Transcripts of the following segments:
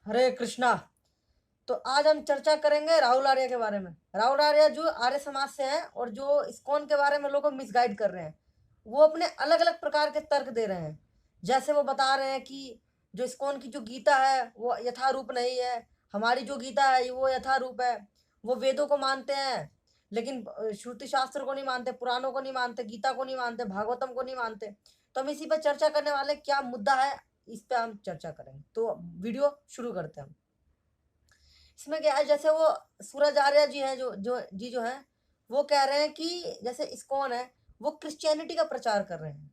हरे कृष्णा। तो आज हम चर्चा करेंगे राहुल आर्या के बारे में। राहुल आर्या जो आर्य समाज से हैं और जो इस्कॉन के बारे में लोगों को मिसगाइड कर रहे हैं, वो अपने अलग अलग प्रकार के तर्क दे रहे हैं। जैसे वो बता रहे हैं कि जो इस्कॉन की जो गीता है वो यथारूप नहीं है, हमारी जो गीता है वो यथारूप है। वो वेदों को मानते हैं लेकिन श्रुति शास्त्र को नहीं मानते, पुराणों को नहीं मानते, गीता को नहीं मानते, भागवतम को नहीं मानते। तो हम इसी पर चर्चा करने वाले, क्या मुद्दा है इस पे हम चर्चा करेंगे। तो वीडियो शुरू करते हैं हम। इसमें क्या है, जैसे वो सूरज आर्या जी हैं, जो हैं, वो कह रहे हैं कि जैसे इस्कॉन है वो क्रिश्चियनिटी का प्रचार कर रहे हैं।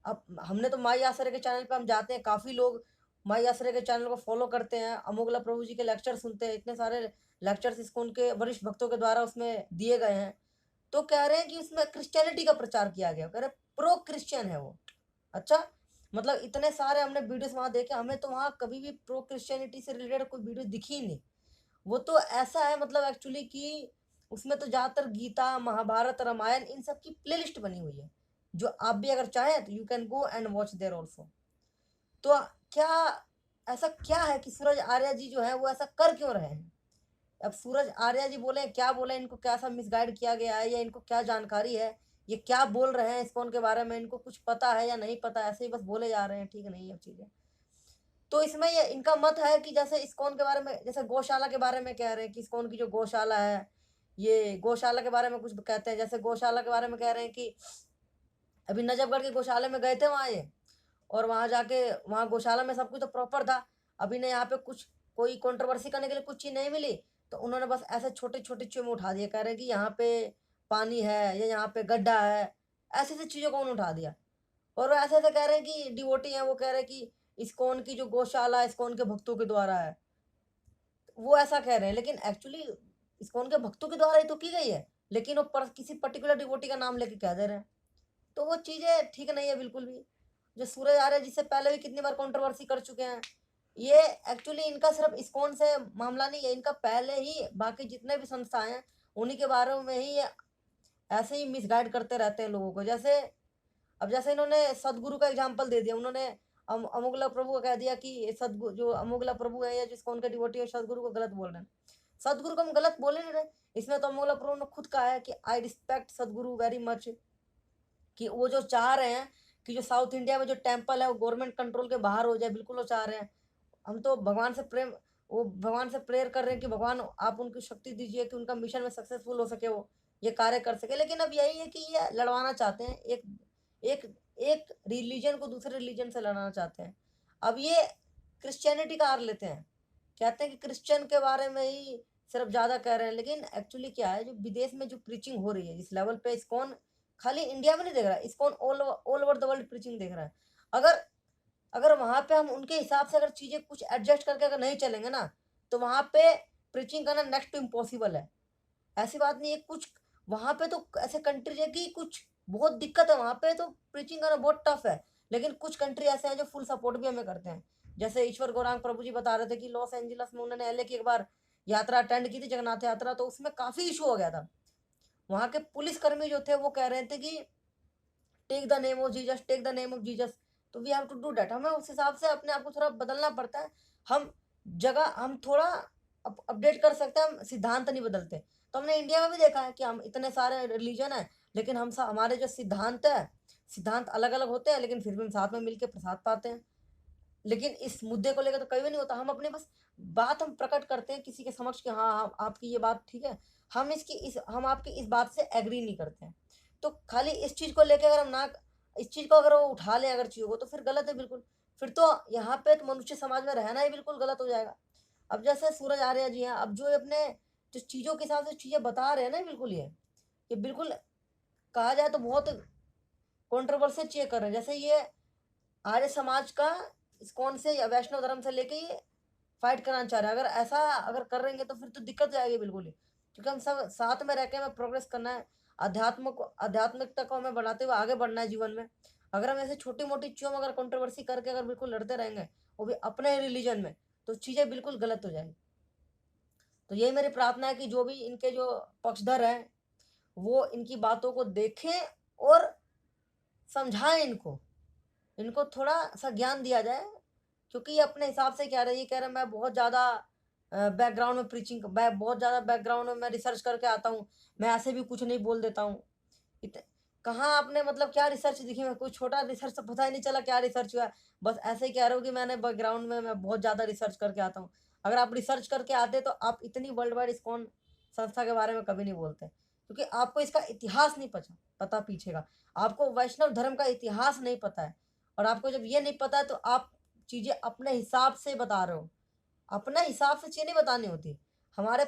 अब हमने तो माई आश्रय के चैनल पे हम जाते हैं, काफ़ी लोग माई आश्रय के चैनल को फॉलो करते हैं, अमोगला प्रभु जी के लेक्चर सुनते हैं। इतने सारे लेक्चर्स इस्कॉन के वरिष्ठ भक्तों के द्वारा उसमें दिए गए हैं। तो कह रहे हैं कि उसमें क्रिश्चियनिटी का प्रचार किया गया, कह रहे प्रो क्रिश्चियन है वो। अच्छा, मतलब इतने सारे हमने वीडियोस वहाँ देखे, हमें तो वहाँ कभी भी प्रो क्रिश्चियनिटी से रिलेटेड कोई वीडियो दिखी ही नहीं। वो तो ऐसा है, मतलब एक्चुअली कि उसमें तो ज़्यादातर गीता, महाभारत, रामायण इन सब की प्लेलिस्ट बनी हुई है, जो आप भी अगर चाहें तो you can go and watch there also. तो क्या ऐसा क्या है कि सूरज आर्या जी जो है वो ऐसा कर क्यों रहे हैं? अब सूरज आर्या जी बोले क्या बोले, इनको क्या सा मिसगाइड किया गया है या इनको क्या जानकारी है, ये क्या बोल रहे हैं इस्कॉन के बारे में, इनको कुछ पता है या नहीं पता, ऐसे ही बस बोले जा रहे हैं, ठीक नहीं है चीज़ें। तो इसमें ये इनका मत है कि जैसे इस्कॉन के बारे में, जैसे गौशाला के बारे में कह रहे हैं कि इस्कॉन की जो गौशाला है, ये गौशाला के बारे में कुछ कहते हैं। जैसे गौशाला के बारे में कह रहे हैं कि अभी नजफगढ़ के गौशाले में गए थे वहाँ ये, और वहाँ जाके वहाँ गौशाला में सब कुछ तो प्रॉपर था। अभी ने यहाँ पे कुछ कोई कंट्रोवर्सी करने के लिए कुछ चीज़ नहीं मिली, तो उन्होंने बस ऐसे छोटे-छोटे चीज़ों में उठा दिया, कह रहे हैं कि यहाँ पे पानी है या यहाँ पे गड्ढा है, ऐसी-ऐसी चीज़ों को उन्होंने उठा दिया। और वो ऐसे-ऐसे कह रहे हैं कि डिवोटी हैं, वो कह रहे हैं कि इस्कॉन की जो गौशाला इस्कॉन के भक्तों के द्वारा है। वो ऐसा कह रहे हैं, लेकिन एक्चुअली इस्कॉन के भक्तों के द्वारा ही तो की गई है, लेकिन वो किसी पर्टिकुलर डिवोटी का नाम लेके कह दे रहे हैं। तो वो चीज़ें ठीक नहीं है बिल्कुल भी। जो सूरज आर्य जिससे पहले भी कितनी बार कंट्रोवर्सी कर चुके हैं। ये एक्चुअली इनका सिर्फ इस्कॉन से मामला नहीं है, इनका पहले ही बाकी जितने भी संस्थाएं हैं उन्हीं के बारे में ही ये ऐसे ही मिसगाइड करते रहते हैं लोगों को। जैसे अब जैसे इन्होंने सदगुरु का एग्जाम्पल दे दिया, उन्होंने अमोगला प्रभु को कह दिया कि सदगुरु जो अमोगला प्रभु है या जिसको उनके डिवोटी है, सदगुरु को गलत बोल रहे हैं। सदगुरु को हम गलत बोले नहीं रहे। इसमें तो अमोगला प्रभु ने खुद कहा है कि आई रिस्पेक्ट सदगुरु वेरी मच, कि वो जो चाह रहे हैं कि जो साउथ इंडिया में जो टेम्पल है वो गवर्नमेंट कंट्रोल के बाहर हो जाए, बिल्कुल वो चाह रहे हैं। हम तो भगवान से प्रेम, वो भगवान से प्रेयर कर रहे हैं कि भगवान आप उनकी शक्ति दीजिए कि उनका मिशन में सक्सेसफुल हो सके, वो ये कार्य कर सके। लेकिन अब यही है कि ये लड़वाना चाहते हैं, एक एक एक रिलीजन को दूसरे रिलीजन से लड़ाना चाहते हैं। अब ये क्रिश्चियनिटी का आड़ लेते हैं, कहते हैं कि क्रिश्चियन के बारे में ही सिर्फ ज़्यादा कह रहे हैं। लेकिन एक्चुअली क्या है, जो विदेश में जो प्रीचिंग हो रही है इस लेवल पे, इस्कॉन खाली इंडिया में नहीं देख रहा है, ISKCON all over the world preaching देख रहा है। अगर अगर वहाँ पे हम उनके हिसाब से अगर चीज़ें कुछ एडजस्ट करके अगर नहीं चलेंगे ना, तो वहाँ पे प्रीचिंग करना नेक्स्ट टू इम्पॉसिबल है। ऐसी बात नहीं है, कुछ वहाँ पे तो ऐसे कंट्रीज है कि कुछ बहुत दिक्कत है, वहाँ पे तो प्रीचिंग करना बहुत टफ है। लेकिन कुछ कंट्री ऐसे हैं जो फुल सपोर्ट भी हमें करते हैं। जैसे ईश्वर गौरांग प्रभु जी बता रहे थे कि लॉस एंजलिस में उन्होंने एलए की एक बार यात्रा अटेंड की थी, जगन्नाथ यात्रा, तो उसमें काफ़ी इशू हो गया था। वहाँ के पुलिसकर्मी जो थे वो कह रहे थे कि take the name of Jesus, take the name of Jesus. तो we have to do that, हमें उस हिसाब से अपने आप को थोड़ा बदलना पड़ता है। हम हम थोड़ा अपडेट कर सकते हैं, हम सिद्धांत नहीं बदलते। तो हमने इंडिया में भी देखा है कि हम इतने सारे रिलीजन है, लेकिन हमारे जो सिद्धांत है, सिद्धांत अलग अलग होते हैं, लेकिन फिर भी हम साथ में मिलकर प्रसाद पाते हैं। लेकिन इस मुद्दे को लेकर तो कभी भी नहीं होता, हम अपने बस बात हम प्रकट करते हैं किसी के समक्ष कि हाँ हाँ आपकी ये बात ठीक है, हम आपकी इस बात से एग्री नहीं करते हैं। तो खाली इस चीज़ को लेके अगर हम ना, इस चीज़ को अगर वो उठा लें अगर चीज़ों को, तो फिर गलत है बिल्कुल। फिर तो यहाँ पे तो मनुष्य समाज में रहना ही बिल्कुल गलत हो जाएगा। अब जैसे सूरज आर्या जी हैं, अब जो अपने जो चीज़ों के हिसाब से चीज़ें बता रहे हैं ना, बिल्कुल ये बिल्कुल कहा जाए तो बहुत कंट्रोवर्शियल चीज़ें कर रहे हैं। जैसे ये आर्य समाज का इस्कॉन से या वैष्णव धर्म से लेके ये फाइट कराना चाह रहे हैं। अगर ऐसा अगर कर रहेंगे तो फिर तो दिक्कत हो जाएगी बिल्कुल ही, क्योंकि हम सब साथ में रह के हमें प्रोग्रेस करना है। आध्यात्मिकता को हमें बढ़ाते हुए आगे बढ़ना है जीवन में। अगर हम ऐसे छोटी मोटी चीज़ों में अगर कंट्रोवर्सी करके अगर बिल्कुल लड़ते रहेंगे, वो भी अपने ही रिलीजन में, तो चीज़ें बिल्कुल गलत हो जाएंगी। तो यही मेरी प्रार्थना है कि जो भी इनके जो पक्षधर हैं वो इनकी बातों को देखें और समझाएं, इनको इनको थोड़ा सा ज्ञान दिया जाए। क्योंकि ये अपने हिसाब से कह रहे हैं, ये कह रहे हैं मैं बहुत ज़्यादा बैकग्राउंड में प्रीचिंग, मैं बहुत ज़्यादा बैकग्राउंड में मैं रिसर्च करके आता हूँ, मैं ऐसे भी कुछ नहीं बोल देता हूँ। इत कहाँ आपने मतलब क्या रिसर्च दिखी है? कोई छोटा रिसर्च तो पता ही नहीं चला क्या रिसर्च हुआ है। बस ऐसे ही कह रहे हो कि मैंने बैकग्राउंड में मैं बहुत ज़्यादा रिसर्च करके आता हूँ। अगर आप रिसर्च करके आते तो आप इतनी वर्ल्ड वाइड इस्कॉन संस्था के बारे में कभी नहीं बोलते। क्योंकि आपको इसका इतिहास नहीं पता पीछे का। आपको वैष्णव धर्म का इतिहास नहीं पता है। और आपको जब ये नहीं पता है तो आप चीज़ें अपने हिसाब से बता रहे हो। अपने हिसाब से चीज़ें नहीं बतानी होती। हमारे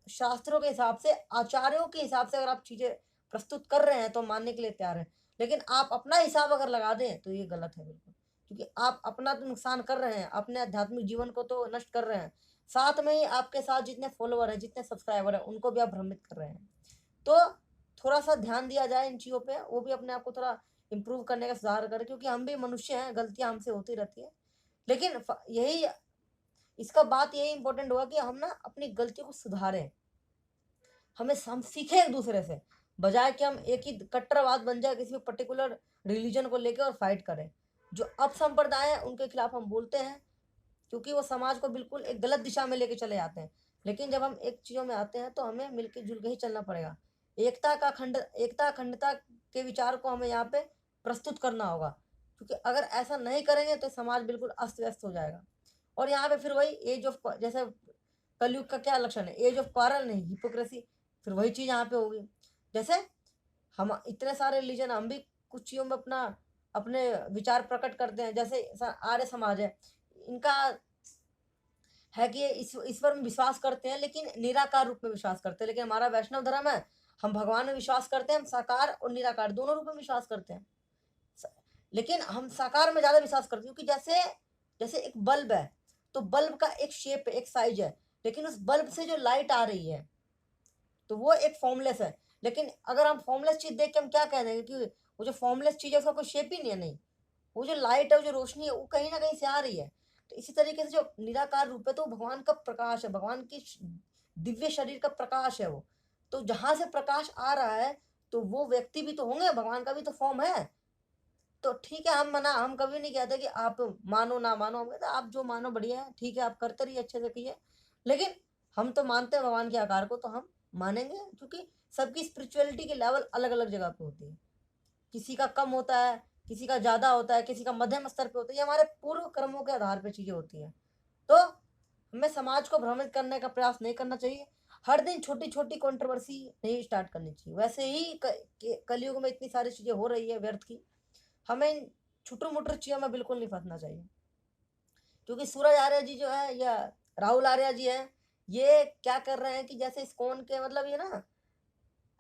शास्त्रों के हिसाब से, आचार्यों के हिसाब से अगर आप चीज़ें प्रस्तुत कर रहे हैं तो मानने के लिए तैयार हैं। लेकिन आप अपना हिसाब अगर लगा दें तो ये गलत है बिल्कुल। क्योंकि आप अपना तो नुकसान कर रहे हैं, अपने आध्यात्मिक जीवन को तो नष्ट कर रहे हैं। साथ में ही आपके साथ जितने फॉलोवर हैं, जितने सब्सक्राइबर हैं, उनको भी आप भ्रमित कर रहे हैं। तो थोड़ा-सा ध्यान दिया जाए इन चीज़ों पे, वो भी अपने आप को थोड़ा इम्प्रूव करने का सुधार करें, क्योंकि हम भी मनुष्य हैं, गलतियाँ हमसे होती रहती हैं। लेकिन यही इसका बात यही इम्पोर्टेंट होगा कि हम ना अपनी गलतियों को सुधारें। हम सीखें एक-दूसरे से, बजाय कि हम एक ही कट्टरवाद बन जाए किसी पर्टिकुलर रिलीजन को लेके और फाइट करें। जो अपसंप्रदाय है उनके खिलाफ हम बोलते हैं, क्योंकि वो समाज को बिल्कुल एक गलत दिशा में लेके चले जाते हैं। लेकिन जब हम एक चीज़ों में आते हैं तो हमें मिलके-जुल के ही चलना पड़ेगा। एकता अखंडता के विचार को हमें यहाँ पे प्रस्तुत करना होगा। क्योंकि अगर ऐसा नहीं करेंगे तो समाज बिल्कुल अस्त-व्यस्त हो जाएगा। और यहाँ पे फिर वही एज ऑफ जैसे कलयुग का क्या लक्षण है? एज ऑफ क्वारल नहीं, हिपोक्रेसी। फिर वही चीज़ यहाँ पे होगी। जैसे हम इतने सारे रिलीजन, हम भी कुछ चीज़ों में अपने विचार प्रकट करते हैं। जैसे आर्य समाज है, इनका है कि ये ईश्वर में विश्वास करते हैं, लेकिन निराकार रूप में विश्वास करते हैं। लेकिन हमारा वैष्णव धर्म है, हम भगवान में विश्वास करते हैं, हम साकार और निराकार दोनों रूप में विश्वास करते हैं। स लेकिन हम साकार में ज़्यादा विश्वास करते हैं, क्योंकि जैसे जैसे एक बल्ब है, तो बल्ब का एक शेप है, एक साइज़ है, लेकिन उस बल्ब से जो लाइट आ रही है, तो वो एक फॉर्मलेस है। लेकिन अगर हम फॉर्मलेस चीज़ देख के हम क्या कह देंगे कि वो जो फॉर्मलेस चीज़ है उसका कोई शेप ही नहीं है, नहीं। वो जो लाइट है, वो जो रोशनी है, वो कहीं न कहीं से आ रही है। तो इसी तरीके से जो निराकार रूप है, तो भगवान का प्रकाश है, भगवान की दिव्य शरीर का प्रकाश है वो। तो जहाँ से प्रकाश आ रहा है, तो वो व्यक्ति भी तो होंगे, भगवान का भी तो फॉर्म है। तो ठीक है, हम कभी नहीं कहते कि आप मानो ना मानो, हम कहते हैं आप जो मानो बढ़िया है, ठीक है, आप करते रहिए, अच्छे से कीजिए। लेकिन हम तो मानते हैं भगवान के आकार को, तो हम मानेंगे, क्योंकि सबकी स्पिरिचुअलिटी के लेवल अलग-अलग जगह पे होती है। किसी का कम होता है, किसी का ज़्यादा होता है, किसी का मध्यम स्तर पे होता है। ये हमारे पूर्व कर्मों के आधार पे चीज़ें होती हैं। तो हमें समाज को भ्रमित करने का प्रयास नहीं करना चाहिए। हर दिन छोटी-छोटी कंट्रोवर्सी नहीं स्टार्ट करनी चाहिए। वैसे ही कलयुग में इतनी सारी चीज़ें हो रही है व्यर्थ की। हमें इन छुटर-मुटर चीज़ों में बिल्कुल नहीं फँसना चाहिए। क्योंकि सूरज आर्या जी जो है, या राहुल आर्या जी हैं, ये क्या कर रहे हैं कि जैसे इस्कॉन के मतलब ये ना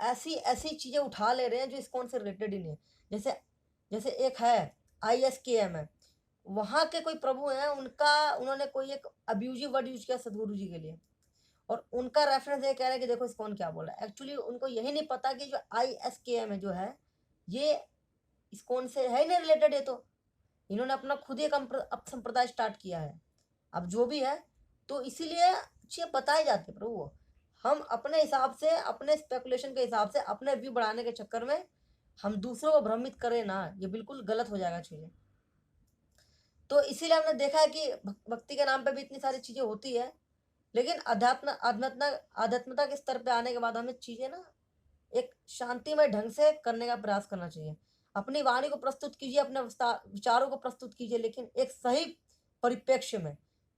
ऐसी ऐसी चीज़ें उठा ले रहे हैं जो इस्कॉन से रिलेटेड ही नहीं है। जैसे जैसे एक है आईएसकेएम है, वहाँ के कोई प्रभु हैं, उनका उन्होंने कोई एक अब्यूज़िव वर्ड यूज़ किया सद्गुरु जी के लिए, और उनका रेफ़रेंस ये कह रहा है कि देखो इस्कॉन क्या बोला है। एक्चुअली उनको यही नहीं पता कि जो आईएसकेएम है जो है, ये इस्कॉन से है ही नहीं रिलेटेड ये तो। इन्होंने अपना खुद ही एक अपसंप्रदाय स्टार्ट किया है। अब जो भी है, तो इसीलिए चीज़ें बताई जाती है प्रभु। हम अपने हिसाब से, अपने स्पेकुलेशन के हिसाब से, अपने व्यू बढ़ाने के चक्कर में हम दूसरों को भ्रमित करें ना, ये बिल्कुल गलत हो जाएगा चीज़ें। तो इसीलिए हमने देखा है कि भक्ति के नाम पे भी इतनी सारी चीज़ें होती है, लेकिन आध्यात्मता के स्तर पे आने के बाद हमें चीज़ें ना एक शांतिमय ढंग से करने का प्रयास करना चाहिए। अपनी वाणी को प्रस्तुत कीजिए, अपने विचारों को प्रस्तुत कीजिए, लेकिन एक सही परिप्रेक्ष्य में,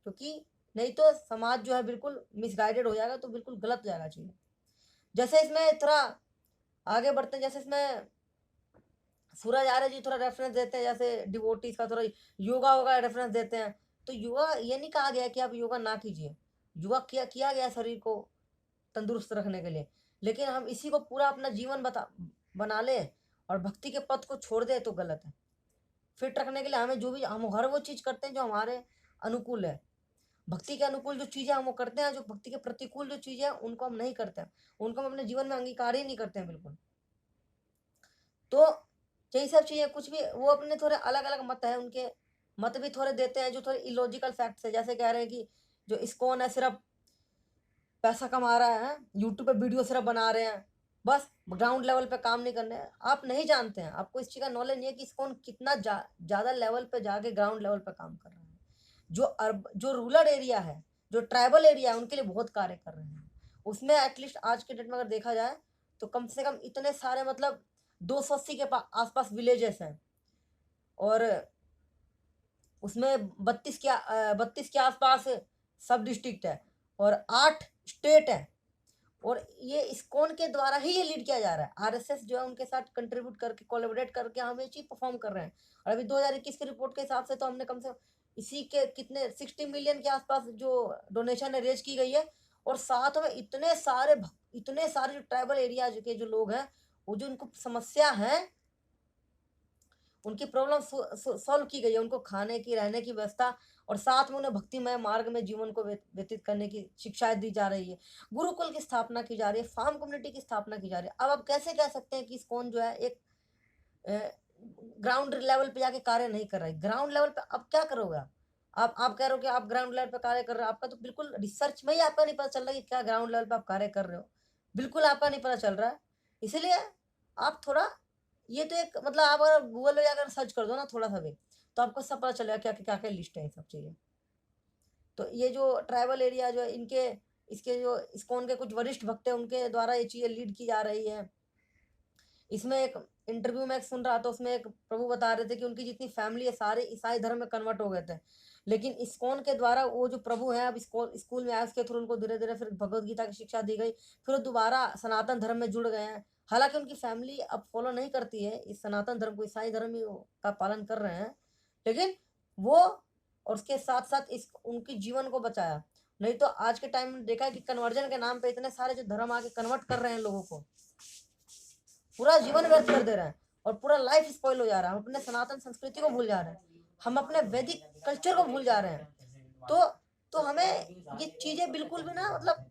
क्योंकि नहीं तो समाज जो है बिल्कुल मिसगाइडेड हो जाएगा, तो बिल्कुल गलत हो जाएगा चीज़ें। जैसे इसमें थोड़ा आगे बढ़ते हैं, जैसे इसमें सूरज आर्य जी थोड़ा रेफरेंस देते हैं, जैसे डिवोटीज का थोड़ा योगा वोगा रेफरेंस देते हैं। तो योगा ये नहीं कहा गया कि आप योगा ना कीजिए, योगा किया गया है शरीर को तंदुरुस्त रखने के लिए। लेकिन हम इसी को पूरा अपना जीवन बना लें और भक्ति के पथ को छोड़ दें, तो गलत है। फिट रखने के लिए हमें जो भी हम हर वो चीज़ करते हैं जो हमारे अनुकूल है। भक्ति के अनुकूल जो चीज़ें हम वो करते हैं, जो भक्ति के प्रतिकूल जो चीज़ें हैं उनको हम नहीं करते हैं। उनको हम अपने जीवन में अंगीकार ही नहीं करते हैं बिल्कुल। तो यही सब चीज़ें, कुछ भी वो अपने थोड़े अलग-अलग मत हैं उनके, मत भी थोड़े देते हैं जो थोड़े इलॉजिकल फैक्ट्स हैं। जैसे कह रहे हैं कि जो इस्कॉन है सिर्फ़ पैसा कमा रहा है, यूट्यूब पे वीडियो सिर्फ बना रहे हैं, बस ग्राउंड लेवल पे काम नहीं करने हैं। आप नहीं जानते हैं, आपको इस चीज़ का नॉलेज नहीं है कि इस्कॉन कितना ज़्यादा लेवल पे जाके ग्राउंड लेवल पे काम कर रहा है। जो रूरल एरिया है, जो ट्राइबल एरिया है, उनके लिए बहुत कार्य कर रहे हैं। उसमें एटलीस्ट आज के डेट में अगर देखा जाए तो कम से कम इतने सारे मतलब 280 के आसपास विलेजेस हैं, और उसमें 32 के आसपास सब डिस्ट्रिक्ट है, और 8 स्टेट है, और ये इस्कॉन के द्वारा ही ये लीड किया जा रहा है। आरएसएस जो है उनके साथ कंट्रीब्यूट करके, कोलैबोरेट करके हम ये चीज परफॉर्म कर रहे हैं। और अभी 2021 की रिपोर्ट के हिसाब से तो हमने कम से कम इसी के कितने 60 मिलियन के आसपास जो डोनेशन है रेज की गई है। और साथ में इतने सारे जो ट्राइबल एरिया के जो लोग हैं, वो जो उनको समस्या है, उनकी प्रॉब्लम सॉल्व की गई है, उनको खाने की, रहने की व्यवस्था, और साथ में उन्हें भक्तिमय मार्ग में जीवन को व्यतीत करने की शिक्षाएं दी जा रही है। गुरुकुल की स्थापना की जा रही है, फार्म कम्युनिटी की स्थापना की जा रही है। अब आप कैसे कह सकते हैं कि इस्कॉन जो है एक ग्राउंड लेवल पे जाके कार्य नहीं कर रहा है? ग्राउंड लेवल पे अब क्या करोगे आप कह रहे हो कि आप ग्राउंड लेवल पे कार्य कर रहे हो, आपका तो बिल्कुल रिसर्च में ही आपका नहीं पता चल रहा है कि क्या ग्राउंड लेवल पे आप कार्य कर रहे हो, बिल्कुल आपका नहीं पता चल रहा है। इसलिए आप थोड़ा, ये तो एक मतलब आप अगर गूगल में जाकर सर्च कर दो ना थोड़ा सा भी, तो आपको सब पता चलेगा क्या क्या क्या लिस्ट है ये सब चीज़ें। तो ये जो ट्राइबल एरिया जो है, इसके जो इस्कॉन के कुछ वरिष्ठ भक्त हैं, उनके द्वारा ये चीज़ें लीड की जा रही है। इसमें एक इंटरव्यू में एक सुन रहा था, उसमें एक प्रभु बता रहे थे कि उनकी जितनी फैमिली है सारे ईसाई धर्म में कन्वर्ट हो गए थे, लेकिन इस्कॉन के द्वारा वो जो प्रभु है, अब स्कूल में आया, उसके थ्रू उनको धीरे धीरे फिर भगवत गीता की शिक्षा दी गई, फिर वो दोबारा सनातन धर्म में जुड़ गए हैं। हालांकि उनकी फैमिली अब फॉलो नहीं करती है इस सनातन धर्म को, ईसाई धर्म ही का पालन कर रहे हैं, लेकिन वो, और उसके साथ साथ इस उनके जीवन को बचाया। नहीं तो आज के टाइम में देखा है कि कन्वर्जन के नाम पे इतने सारे जो धर्म आके कन्वर्ट कर रहे हैं लोगों को, पूरा जीवन व्यर्थ कर दे रहे हैं, और पूरा लाइफ स्पॉइल हो जा रहा है। हम अपने सनातन संस्कृति को भूल जा रहे हैं, हम अपने वैदिक कल्चर को भूल जा रहे हैं। तो हमें ये चीजें बिल्कुल भी ना मतलब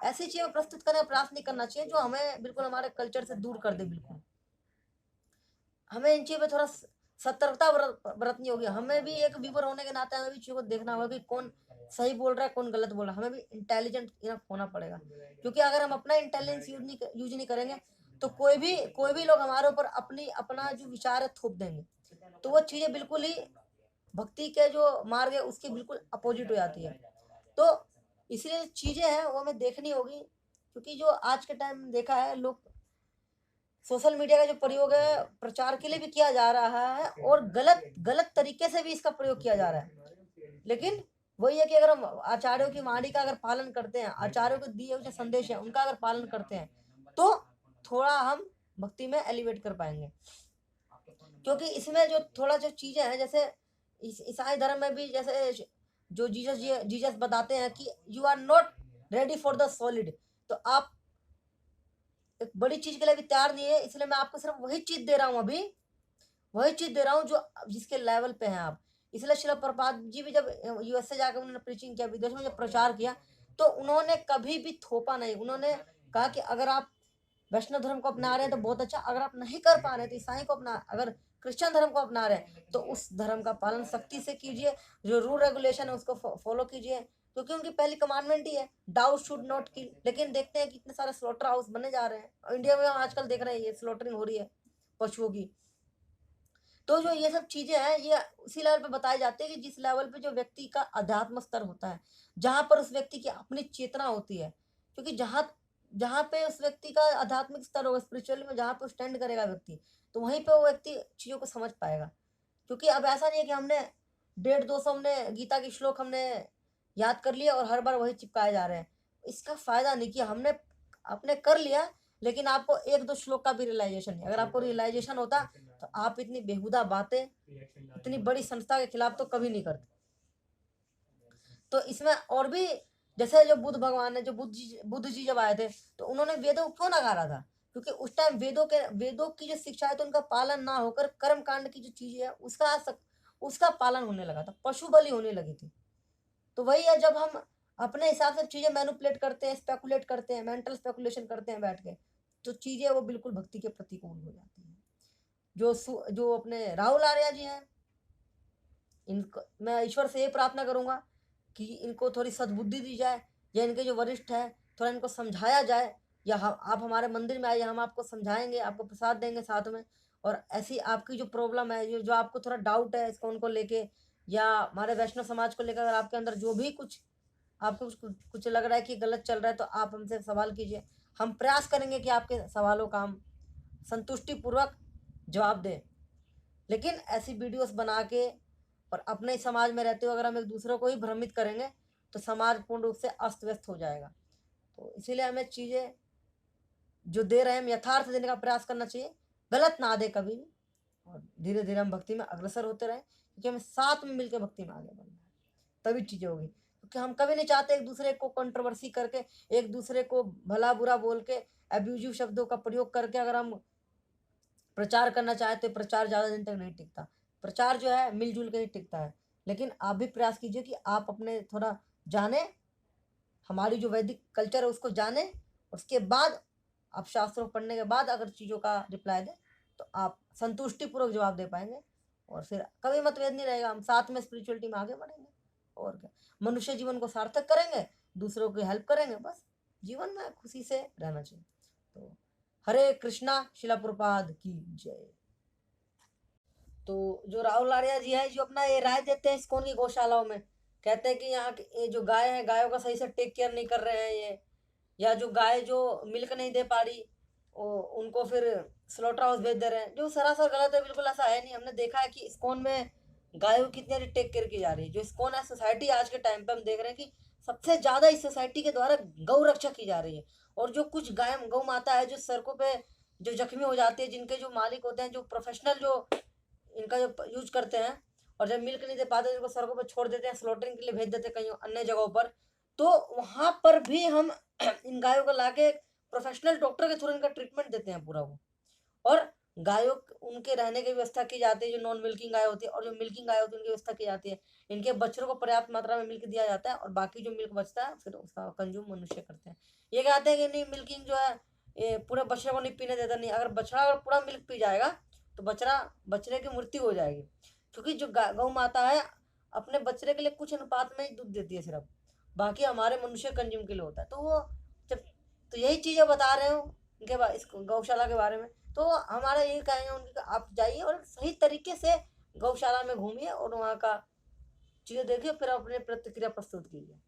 ऐसी चीजें प्रस्तुत करने का प्रयास नहीं करना चाहिए जो हमें बिल्कुल हमारे कल्चर से दूर कर दे। बिल्कुल हमें इन चीजों पे थोड़ा सतर्कता बरतनी होगी। हमें भी एक व्यूवर होने के नाते हमें भी चीजों को देखना होगा कि कौन सही बोल रहा है, कौन गलत बोल रहा है। हमें भी इंटेलिजेंट इनफ होना पड़ेगा, क्योंकि अगर हम अपना इंटेलिजेंस यूज नहीं करेंगे तो कोई भी लोग हमारे ऊपर अपना जो विचार है थोप देंगे, तो वो चीजें बिल्कुल ही भक्ति के जो मार्ग है उसके बिल्कुल अपोजिट हो जाती है। तो इसलिए चीजें हैं वो हमें देखनी होगी, क्योंकि जो आज के टाइम देखा है, लोग सोशल मीडिया का जो प्रयोग है प्रचार के लिए भी किया जा रहा है, और गलत गलत तरीके से भी इसका प्रयोग किया जा रहा है। लेकिन वही है कि अगर हम आचार्यों की वाणी का अगर पालन करते हैं, आचार्यों को दिए हुए जो संदेश है उनका अगर पालन करते हैं, तो थोड़ा हम भक्ति में एलिवेट कर पाएंगे। क्योंकि इसमें जो थोड़ा जो चीजें हैं, जैसे ईसाई धर्म में भी जैसे जो जीसस बताते हैं कि you are not ready for the solid, तो आप एक बड़ी चीज के लिए भी तैयार नहीं है, इसलिए मैं आपको सिर्फ वही चीज दे रहा हूँ, अभी वही चीज दे रहा हूँ जो जिसके लेवल पे हैं आप। इसलिए श्रील प्रभुपाद जी भी जब यूएस से जाकर उन्होंने प्रीचिंग किया, विदेश में जब प्रचार किया, तो उन्होंने कभी भी थोपा नहीं। उन्होंने कहा कि अगर आप वैष्णव धर्म को अपना रहे हैं तो बहुत अच्छा, अगर आप नहीं कर पा रहे तो ईसाई को अपना, अगर क्रिश्चियन धर्म को अपना रहे हैं तो उस धर्म का पालन सख्ती से कीजिए, जो रूल रेगुलेशन है उसको फॉलो कीजिए, क्योंकि उनकी पहली कमांडमेंट ही है डाउ शुड नॉट किल। लेकिन देखते हैं कि इतने सारे स्लॉटर हाउस बने जा रहे हैं इंडिया में, आजकल देख रहे हैं ये स्लॉटरिंग हो रही है पशुओं की। तो जो ये सब चीजें हैं ये उसी लेवल पे बताई जाती है कि जिस लेवल पे जो व्यक्ति का अध्यात्म स्तर होता है, जहां पर उस व्यक्ति की अपनी चेतना होती है। क्योंकि जहां जहां पे उस व्यक्ति का आध्यात्मिक स्तर होगा, स्पिरिचुअली में जहां पे स्टैंड करेगा व्यक्ति, तो वहीं पे वो व्यक्ति चीजों को समझ पाएगा। क्योंकि अब ऐसा नहीं है कि हमने 150-200 हमने गीता की श्लोक हमने याद कर लिया और हर बार वही चिपकाए जा रहे हैं। इसका फायदा नहीं कि हमने अपने कर लिया, लेकिन आपको 1-2 श्लोक का भी रियलाइजेशन नहीं। अगर आपको रियलाइजेशन होता तो आप इतनी बेहुदा बातें इतनी बड़ी संस्था के खिलाफ तो कभी नहीं करते। तो इसमें और भी, जैसे जो बुद्ध भगवान ने, जो बुद्ध जी जब आए थे, तो उन्होंने वेदों को क्यों नकारा था? क्योंकि उस टाइम वेदों की जो शिक्षा है तो उनका पालन ना होकर कर्म कांड की जो चीज है उसका पालन होने लगा था, पशु बलि होने लगी थी। तो वही है, जब हम अपने हिसाब से चीजें मैनिपुलेट करते हैं, स्पेकुलेट करते हैं, मेंटल स्पेकुलेशन करते हैं बैठ के, तो चीजें वो बिल्कुल भक्ति के प्रतिकूल हो जाती हैं। जो अपने राहुल आर्या जी हैं, इनको मैं ईश्वर से ये प्रार्थना करूंगा कि इनको थोड़ी सद्बुद्धि दी जाए, या इनके जो वरिष्ठ है थोड़ा इनको समझाया जाए, या आप हमारे मंदिर में आइए, हम आपको समझाएंगे, आपको प्रसाद देंगे साथ में। और ऐसी आपकी जो प्रॉब्लम है, जो आपको थोड़ा डाउट है इसको उनको लेके, या हमारे वैष्णव समाज को लेकर अगर आपके अंदर जो भी कुछ आपको कुछ लग रहा है कि गलत चल रहा है, तो आप हमसे सवाल कीजिए। हम प्रयास करेंगे कि आपके सवालों का हम संतुष्टि पूर्वक जवाब दें। लेकिन ऐसी वीडियोस बना के और अपने ही समाज में रहते हुए अगर हम एक दूसरे को ही भ्रमित करेंगे, तो समाज पूर्ण रूप से अस्त व्यस्त हो जाएगा। तो इसीलिए हमें चीज़ें जो दे रहे हैं हम यथार्थ देने का प्रयास करना चाहिए, गलत ना दे कभी भी। और धीरे धीरे हम भक्ति में अग्रसर होते रहें, क्योंकि हमें साथ में मिलकर भक्ति में आगे बढ़ना है, तभी चीज़ें होगी। क्योंकि हम कभी नहीं चाहते एक दूसरे को कंट्रोवर्सी करके, एक दूसरे को भला बुरा बोल के, अब्यूजिव शब्दों का प्रयोग करके अगर हम प्रचार करना चाहें, तो प्रचार ज़्यादा दिन तक नहीं टिकता। प्रचार जो है मिलजुल के ही टिकता है। लेकिन आप भी प्रयास कीजिए कि आप अपने थोड़ा जाने, हमारी जो वैदिक कल्चर है उसको जाने, उसके बाद आप शास्त्रों को पढ़ने के बाद अगर चीज़ों का रिप्लाई दें, तो आप संतुष्टिपूर्वक जवाब दे पाएंगे, और फिर कभी मतभेद नहीं रहेगा। हम साथ में स्पिरिचुअलिटी में आगे बढ़ेंगे, और क्या, मनुष्य जीवन को सार्थक करेंगे, दूसरों की हेल्प करेंगे, बस जीवन में खुशी से रहना चाहिए। तो हरे कृष्णा, शिला प्रभुपाद की जय। तो जो राहुल आर्या जी है, जो अपना ये राय देते हैं इस्कॉन की गौशालाओं में, कहते हैं कि यहाँ के ये जो गाय है, गायों का सही से टेक केयर नहीं कर रहे हैं ये, या जो गाय जो मिल्क नहीं दे पा रही, उनको फिर स्लॉटर हाउस भेज दे रहे हैं, जो सरासर गलत है। बिल्कुल ऐसा है नहीं। हमने देखा है कि इस्कॉन में गायों की कितनी टेक केयर की जा रही है। जो इस्कॉन है सोसाइटी, आज के टाइम पे हम देख रहे हैं कि सबसे ज्यादा इस सोसाइटी के द्वारा गौ रक्षा की जा रही है। और जो कुछ गाय गौ माता है जो सड़कों पे जो जख्मी हो जाती है, जिनके जो मालिक होते हैं, जो प्रोफेशनल जो इनका जो यूज करते हैं, और जब मिल्क नहीं दे पाते तो इनको सड़कों पर छोड़ देते हैं, स्लॉटरिंग के लिए भेज देते हैं कहीं अन्य जगहों पर। तो वहां पर भी हम इन गायों को लाके प्रोफेशनल डॉक्टर के थ्रू इनका ट्रीटमेंट देते हैं पूरा वो। और गायों उनके रहने की व्यवस्था की जाती है, जो नॉन मिल्किंग गाय होती है, और जो मिल्किंग गाय होती है उनकी व्यवस्था की जाती है। इनके बच्चों को पर्याप्त मात्रा में मिल्क दिया जाता है, और बाकी जो मिल्क बचता है फिर उसका कंज्यूम मनुष्य करते हैं। ये कहते हैं कि नहीं, मिल्किंग जो है ये पूरे बछड़े को नहीं पीने देता। नहीं, अगर बछड़ा अगर पूरा मिल्क पी जाएगा तो बछड़े की मृत्यु हो जाएगी। क्योंकि जो गौ माता है अपने बछड़े के लिए कुछ अनुपात में ही दूध देती है सिर्फ, बाकी हमारे मनुष्य कंज्यूम के लिए होता है। तो वो जब, तो यही चीजें बता रहे हो इनके इस गौशाला के बारे में। तो हमारा यही कहेंगे उनके, आप जाइए और सही तरीके से गौशाला में घूमिए और वहाँ का चीजें देखिए, फिर अपने प्रतिक्रिया प्रस्तुत कीजिए।